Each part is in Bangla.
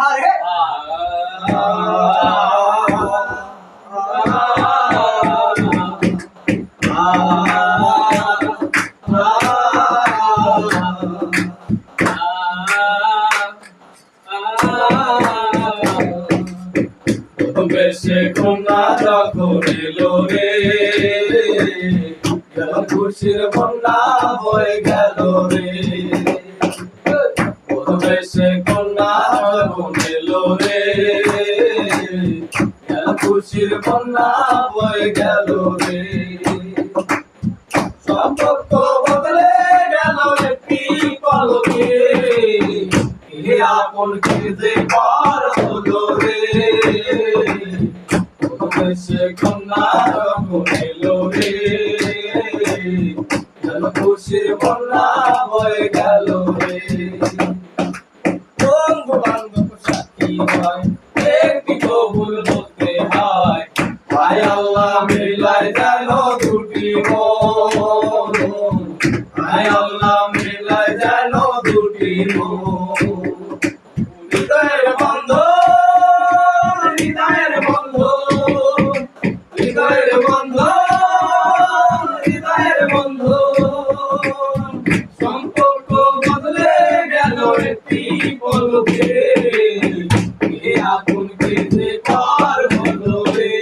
আরে বেশে কন্যা যখন এলো রে খুশির বন্যা বয়ে গেল রে বেশে কন্যা যখন এলো রে খুশির বন্যা বয়ে গেল রে সম্পর্ক বদলে গেল একটি পলকে আপন খেতে পার হলো রে সে কন্যা যখন এলো রে খুশির বন্যা বয়ে গেল রে বন্ধু বান্ধব সাথী হয় একটি কবুল বলতে হয় হায় আল্লাহ মিলাই যেন দুটি মন হায় আল্লাহ মিলাই যেন দুটি মন হৃদয়ের বন্ধন হৃদয়ের বন্ধন হৃদয়ের বন্ধন হৃদয়ের বন্ধন সম্পর্ক বদলে গেল একটি পলকে আপন খেতে পার হলো রে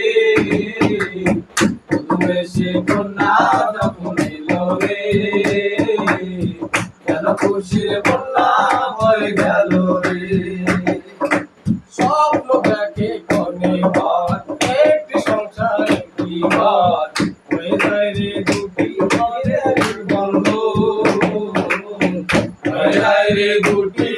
সে কন্যা যখন এলো রে কেন খুশির বন্যা হয়ে গেল রে স্বপ্ন দেখে কনে ঘর একটি সংসার একটি ঘর হয়ে যায় রে দুটি ঘরের বন্ধ হয়ে যায় রে দুটি